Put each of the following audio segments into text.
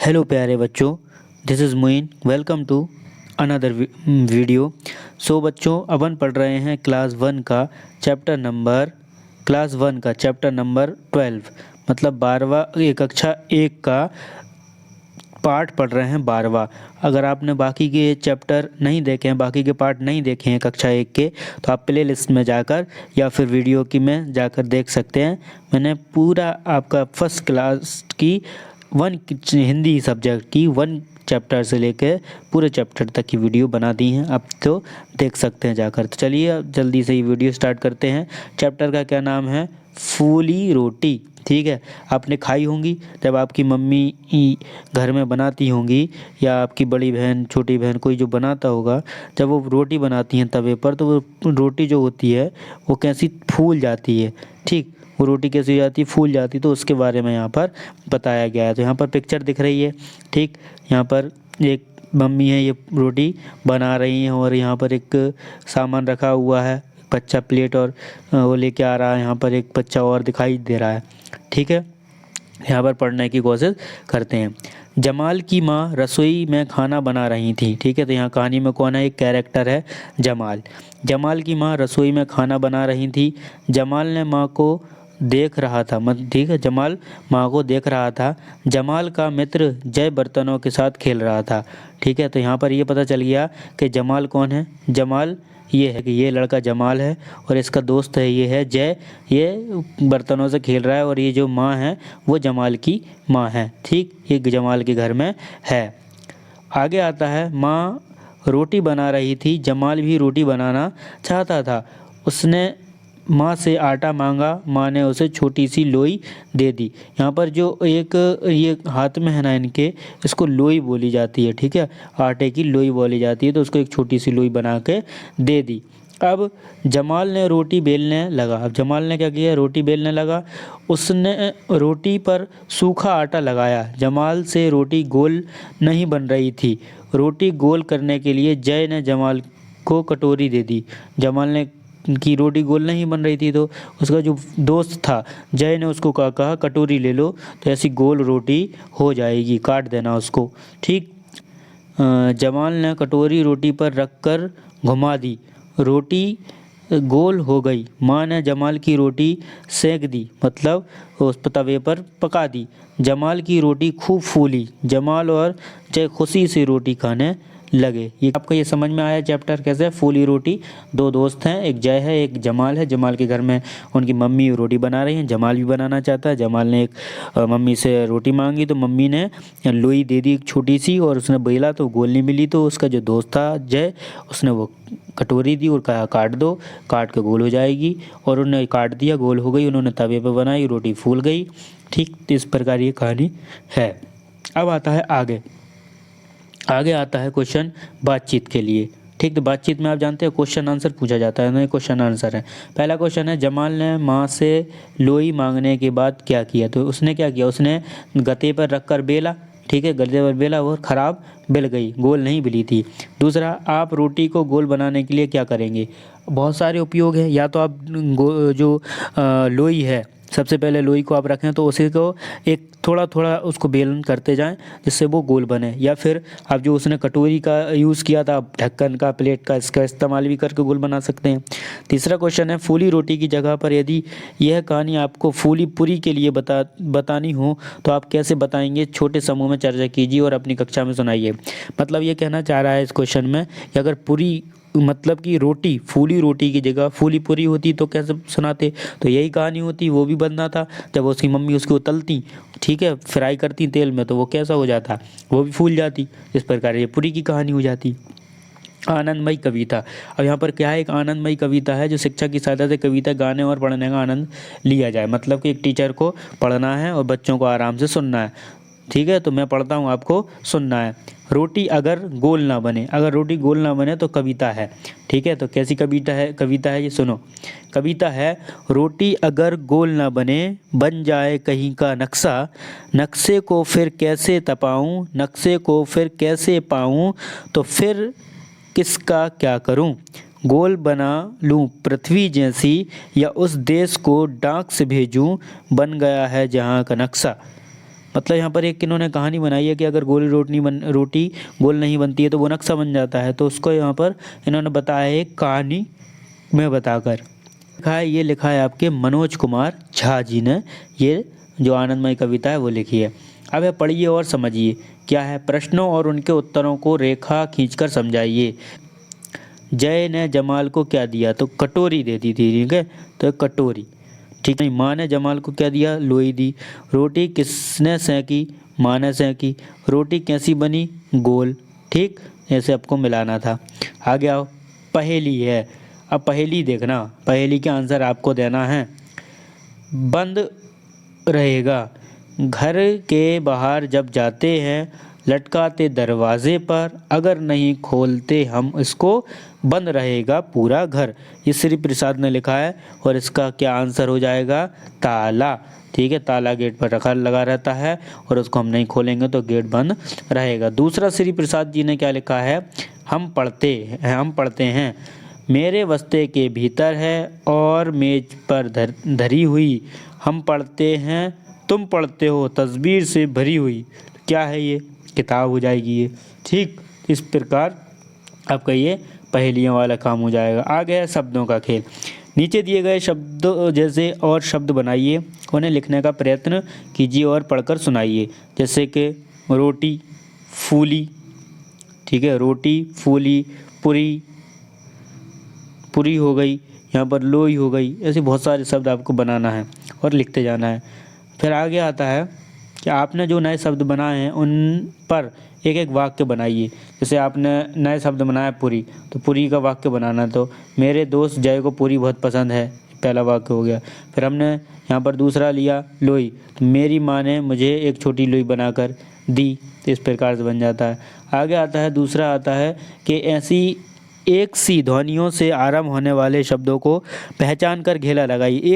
Hello प्यारे बच्चों, this is Moin. Welcome to another video. So बच्चों, अपन पढ़ रहे हैं क्लास वन का चैप्टर नंबर 12, मतलब 12वां, ये कक्षा 1 का पार्ट पढ़ रहे हैं 12वां। अगर आपने बाकी के चैप्टर नहीं देखे हैं, बाकी के पार्ट नहीं देखे हैं कक्षा 1 के, तो आप प्ले लिस्ट में जाकर या फिर वीडियो की में जाकर देख सकते हैं। मैंने पूरा आपका फर्स्ट क्लास की हिंदी सब्जेक्ट की 1 चैप्टर से लेकर पूरे चैप्टर तक की वीडियो बना दी हैं, आप तो देख सकते हैं जाकर। तो चलिए अब जल्दी से ये वीडियो स्टार्ट करते हैं। चैप्टर का क्या नाम है? फूली रोटी। ठीक है, आपने खाई होंगी जब आपकी मम्मी घर में बनाती होंगी, या आपकी बड़ी बहन, छोटी बहन, कोई जो बनाता होगा, जब वो रोटी बनाती हैं तवे पर, तो वो रोटी जो होती है वो कैसी फूल जाती है। ठीक, वो रोटी कैसी हो जाती है? फूल जाती है। तो उसके बारे में यहाँ पर बताया गया है। तो यहाँ पर पिक्चर दिख रही है। ठीक, यहाँ पर एक मम्मी है, ये रोटी बना रही हैं, और यहाँ पर एक सामान रखा हुआ है, बच्चा प्लेट और वो लेके आ रहा है। यहाँ पर एक बच्चा और दिखाई दे रहा है। ठीक है, यहाँ पर पढ़ने की कोशिश करते हैं। जमाल की माँ रसोई में खाना बना रही थी। ठीक है, तो यहाँ कहानी में कौन है? एक कैरेक्टर है जमाल। जमाल की माँ रसोई में खाना बना रही थी। जमाल ने माँ को देख रहा था। ठीक है, जमाल माँ को देख रहा था। जमाल का मित्र जय बर्तनों के साथ खेल रहा था। ठीक है, तो यहाँ पर ये पता चल गया कि जमाल कौन है। जमाल ये है कि ये लड़का जमाल है, और इसका दोस्त है ये है जय। ये बर्तनों से खेल रहा है, और ये जो माँ है वो जमाल की माँ है। ठीक, ये जमाल के घर में है। आगे आता है, माँ रोटी बना रही थी। जमाल भी रोटी बनाना चाहता था। उसने माँ से आटा मांगा। माँ ने उसे छोटी सी लोई दे दी। यहाँ पर जो एक ये हाथ में है ना इनके, इसको लोई बोली जाती है। ठीक है, आटे की लोई बोली जाती है। तो उसको एक छोटी सी लोई बना के दे दी। अब जमाल ने रोटी बेलने लगा। अब जमाल ने क्या किया? रोटी बेलने लगा। उसने रोटी पर सूखा आटा लगाया। जमाल से रोटी गोल नहीं बन रही थी। रोटी गोल करने के लिए जय ने जमाल को कटोरी दे दी। जमाल ने की रोटी गोल नहीं बन रही थी, तो उसका जो दोस्त था जय ने उसको कहा कटोरी ले लो, तो ऐसी गोल रोटी हो जाएगी, काट देना उसको। ठीक, जमाल ने कटोरी रोटी पर रखकर घुमा दी। रोटी गोल हो गई। माँ ने जमाल की रोटी सेक दी, मतलब उस तवे पर पका दी। जमाल की रोटी खूब फूली। जमाल और जय खुशी से रोटी खाने लगे। ये आपको ये समझ में आया चैप्टर कैसे? फूली रोटी। दो दोस्त हैं, एक जय है, एक जमाल है। जमाल के घर में उनकी मम्मी रोटी बना रही हैं, जमाल भी बनाना चाहता है। जमाल ने एक मम्मी से रोटी मांगी, तो मम्मी ने लोई दे दी एक छोटी सी, और उसने बेला तो गोल नहीं मिली। तो उसका जो दोस्त था जय, उसने वो कटोरी दी और कहा काट दो, काट के गोल हो जाएगी। और उन्होंने काट दिया, गोल हो गई। उन्होंने तवे पर बनाई, रोटी फूल गई। ठीक, तो इस प्रकार ये कहानी है। अब आता है आगे आता है क्वेश्चन बातचीत के लिए। ठीक, तो बातचीत में आप जानते हैं क्वेश्चन आंसर पूछा जाता है। नहीं, क्वेश्चन आंसर है। पहला क्वेश्चन है, जमाल ने माँ से लोई मांगने के बाद क्या किया? तो उसने क्या किया? उसने गते पर रखकर बेला। ठीक है, गते पर बेला और ख़राब बेल गई, गोल नहीं बिली थी। दूसरा, आप रोटी को गोल बनाने के लिए क्या करेंगे? बहुत सारे उपयोग है। या तो आप लोई है, सबसे पहले लोई को आप रखें, तो उसी को एक थोड़ा थोड़ा उसको बेलन करते जाएं जिससे वो गोल बने। या फिर आप जो उसने कटोरी का यूज़ किया था, आप ढक्कन का, प्लेट का, इसका इस्तेमाल भी करके गोल बना सकते हैं। तीसरा क्वेश्चन है, फूली रोटी की जगह पर यदि यह कहानी आपको फूली पूरी के लिए बतानी हो तो आप कैसे बताएंगे? छोटे समूह में चर्चा कीजिए और अपनी कक्षा में सुनाइए। मतलब ये कहना चाह रहा है इस क्वेश्चन में कि अगर पूरी, मतलब कि रोटी, फूली रोटी की जगह फूली पूरी होती तो कैसे सुनाते? तो यही कहानी होती। वो भी बनना था जब उसकी मम्मी उसको तलती, ठीक है, फ्राई करती तेल में, तो वो कैसा हो जाता? वो भी फूल जाती। इस प्रकार ये पूरी की कहानी हो जाती। आनंदमयी कविता। अब यहाँ पर क्या है? एक आनंदमयी कविता है जो शिक्षा की सहायता से कविता गाने और पढ़ने का आनंद लिया जाए। मतलब कि एक टीचर को पढ़ना है और बच्चों को आराम से सुनना है। ठीक है, तो मैं पढ़ता हूँ, आपको सुनना है। रोटी अगर गोल ना बने, अगर रोटी गोल ना बने तो कविता है। ठीक है, तो कैसी कविता है ये सुनो। कविता है, रोटी अगर गोल ना बने, बन जाए कहीं का नक्शा, नक्शे को फिर कैसे तपाऊं, नक्शे को फिर कैसे पाऊं, तो फिर किसका क्या करूं, गोल बना लूं पृथ्वी जैसी, या उस देश को डाक से भेजूं, बन गया है जहां का नक्शा। मतलब यहाँ पर एक इन्होंने कहानी बनाई है कि अगर रोटी गोल नहीं बनती है तो वो नक्शा बन जाता है, तो उसको यहाँ पर इन्होंने बताया है एक कहानी में बताकर। लिखा है आपके मनोज कुमार झा जी ने, ये जो आनंदमय कविता है वो लिखी है। अब है पढ़िए और समझिए। क्या है? प्रश्नों और उनके उत्तरों को रेखा खींचकर समझाइए। जय ने जमाल को क्या दिया? तो कटोरी दे दी थी, ठीक है, तो कटोरी, ठीक है। माँ ने जमाल को क्या दिया? लोई दी। रोटी किसने सेंकी? माँ ने सेंकी। रोटी कैसी बनी? गोल, ठीक। ऐसे आपको मिलाना था। आगे आओ, पहेली है। अब पहेली देखना, पहेली के आंसर आपको देना है। बंद रहेगा घर के बाहर जब जाते हैं, लटकाते दरवाजे पर, अगर नहीं खोलते हम इसको, बंद रहेगा पूरा घर। ये श्री प्रसाद ने लिखा है और इसका क्या आंसर हो जाएगा? ताला, ठीक है। ताला गेट पर रखा लगा रहता है और उसको हम नहीं खोलेंगे तो गेट बंद रहेगा। दूसरा श्री प्रसाद जी ने क्या लिखा है? हम पढ़ते हैं मेरे बस्ते के भीतर है और मेज पर धरी हुई, हम पढ़ते हैं तुम पढ़ते हो तस्वीर से भरी हुई। क्या है ये? किताब हो जाएगी ये, ठीक। इस प्रकार आपका ये पहेलियों वाला काम हो जाएगा। आगे है शब्दों का खेल। नीचे दिए गए शब्दों जैसे और शब्द बनाइए, उन्हें लिखने का प्रयत्न कीजिए और पढ़कर सुनाइए। जैसे कि रोटी फूली, ठीक है, रोटी फूली, पूरी, पूरी हो गई, यहाँ पर लोई हो गई। ऐसे बहुत सारे शब्द आपको बनाना है और लिखते जाना है। फिर आगे आता है कि आपने जो नए शब्द बनाए हैं उन पर एक एक वाक्य बनाइए। जैसे आपने नए शब्द बनाया पूरी, तो पूरी का वाक्य बनाना। तो मेरे दोस्त जय को पूरी बहुत पसंद है, पहला वाक्य हो गया। फिर हमने यहाँ पर दूसरा लिया लोई, तो मेरी माँ ने मुझे एक छोटी लोई बनाकर दी, तो इस प्रकार से बन जाता है। आगे आता है दूसरा, आता है कि ऐसी एक सी ध्वनियों से आरंभ होने वाले शब्दों को पहचान कर घेरा लगाइए।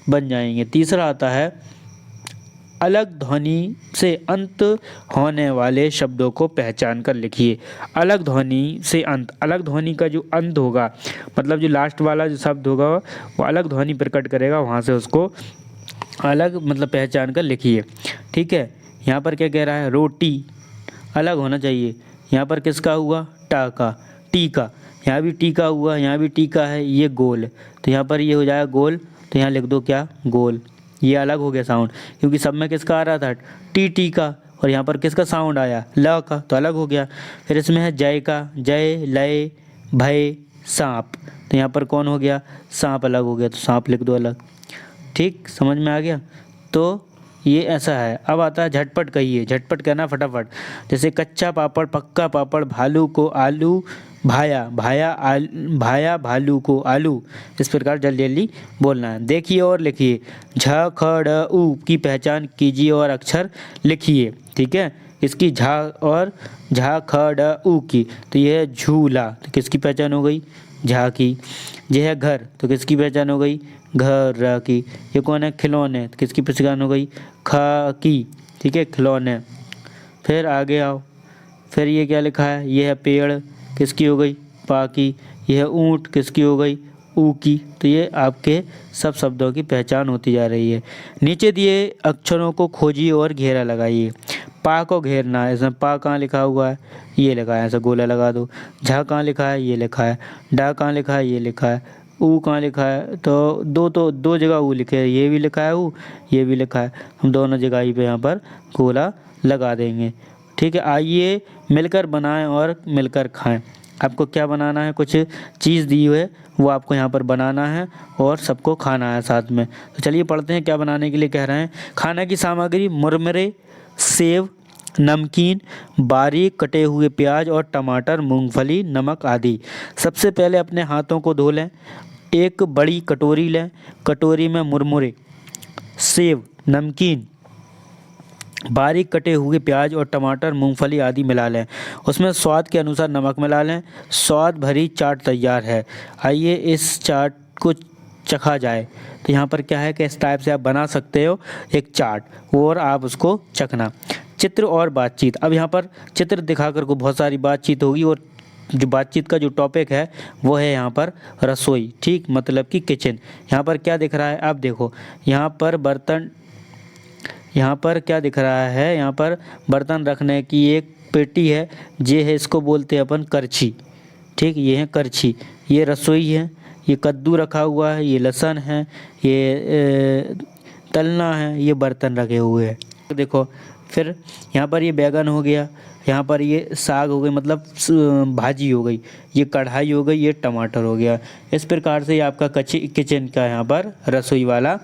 बन जाएंगे। तीसरा आता है अलग ध्वनि से अंत होने वाले शब्दों को पहचान कर लिखिए। अलग ध्वनि से अंत, अलग ध्वनि का जो अंत होगा, मतलब जो लास्ट वाला जो शब्द होगा वो अलग ध्वनि प्रकट करेगा, वहाँ से उसको अलग मतलब पहचान कर लिखिए, ठीक है। यहाँ पर क्या कह रहा है? रोटी अलग होना चाहिए। यहाँ पर किसका हुआ? टा का, टी का। यहाँ भी टीका हुआ, यहाँ भी टीका है, ये गोल, तो यहाँ पर ये हो जाएगा गोल, तो यहाँ लिख दो क्या? गोल। ये अलग हो गया साउंड, क्योंकि सब में किसका आ रहा था? टी का, और यहाँ पर किसका साउंड आया? ल का, तो अलग हो गया। फिर इसमें है जय का, जय, लय, भय, सांप, तो यहाँ पर कौन हो गया? सांप अलग हो गया, तो सांप लिख दो अलग, ठीक। समझ में आ गया? तो ये ऐसा है। अब आता है झटपट कहिए, झटपट कहना फटाफट। जैसे कच्चा पापड़, पक्का पापड़, भालू को आलू भाया, भाया भालू को आलू। इस प्रकार जल्दी जल्दी बोलना है। देखिए और लिखिए। झ ख ड उ की पहचान कीजिए और अक्षर लिखिए, ठीक है। इसकी झा ख ड उ की, तो यह है झूला, तो किसकी पहचान हो गई? झा की। यह है घर, तो किसकी पहचान हो गई? घर की। ये कौन है? खिलौने, तो किसकी पहचान हो गई? ख की, ठीक है, खिलौने। फिर आगे आओ, फिर ये क्या लिखा है? ये है पेड़, किसकी हो गई? पा की। यह है ऊँट, किसकी हो गई? ऊ की। तो ये आपके सब शब्दों की पहचान होती जा रही है। नीचे दिए अक्षरों को खोजिए और घेरा लगाइए। पा को घेरना है, इसमें पा कहाँ लिखा हुआ है? ये लिखा है, ऐसा गोला लगा दो। झा कहाँ लिखा है? ये लिखा है। डा कहाँ लिखा है? ये लिखा है। ऊ कहाँ लिखा है? तो दो जगह ऊ लिखे है, ये भी लिखा है ऊ, ये भी लिखा है। हम दोनों जगह ही पे यहाँ पर गोला लगा देंगे, ठीक है। आइए मिलकर बनाएं और मिलकर खाएं। आपको क्या बनाना है? कुछ चीज़ दी हुई है, वो आपको यहाँ पर बनाना है और सबको खाना है साथ में। तो चलिए पढ़ते हैं क्या बनाने के लिए कह रहे हैं। खाना की सामग्री: मुरमुरे, सेव, नमकीन, बारीक कटे हुए प्याज और टमाटर, मूंगफली, नमक आदि। सबसे पहले अपने हाथों को धो लें। एक बड़ी कटोरी लें। कटोरी में मुरमुरे, सेव, नमकीन, बारीक कटे हुए प्याज और टमाटर, मूंगफली आदि मिला लें। उसमें स्वाद के अनुसार नमक मिला लें। स्वाद भरी चाट तैयार है। आइए इस चाट को चखा जाए। तो यहाँ पर क्या है कि इस टाइप से आप बना सकते हो एक चाट और आप उसको चखना। चित्र और बातचीत। अब यहाँ पर चित्र दिखाकर को बहुत सारी बातचीत होगी और जो बातचीत का जो टॉपिक है वो है यहाँ पर रसोई, ठीक, मतलब कि किचन। यहाँ पर क्या दिख रहा है आप देखो, यहाँ पर बर्तन, यहाँ पर क्या दिख रहा है, यहाँ पर बर्तन रखने की एक पेटी है, ये है, इसको बोलते हैं अपन करछी, ठीक, ये है करछी। ये रसोई है, ये कद्दू रखा हुआ है, ये लहसुन है, ये तलना है, ये बर्तन रखे हुए हैं। देखो फिर यहाँ पर ये बैगन हो गया, यहाँ पर ये साग हो गई, मतलब भाजी हो गई, ये कढ़ाई हो गई, ये टमाटर हो गया। इस प्रकार से ये आपका किचन का यहाँ पर रसोई वाला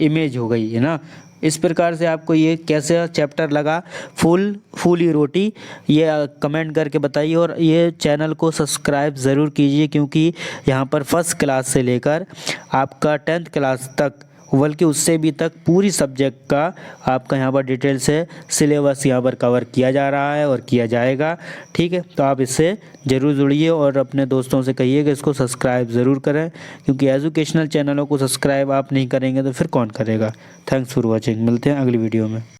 इमेज हो गई है ना। इस प्रकार से आपको ये कैसे चैप्टर लगा फूली रोटी, ये कमेंट करके बताइए और ये चैनल को सब्सक्राइब ज़रूर कीजिए, क्योंकि यहाँ पर फर्स्ट क्लास से लेकर आपका 10th क्लास तक, बल्कि उससे भी तक पूरी सब्जेक्ट का आपका यहाँ पर डिटेल से सिलेबस यहाँ पर कवर किया जा रहा है और किया जाएगा, ठीक है। तो आप इससे ज़रूर जुड़िए और अपने दोस्तों से कहिए कि इसको सब्सक्राइब ज़रूर करें, क्योंकि एजुकेशनल चैनलों को सब्सक्राइब आप नहीं करेंगे तो फिर कौन करेगा। थैंक्स फॉर वॉचिंग, मिलते हैं अगली वीडियो में।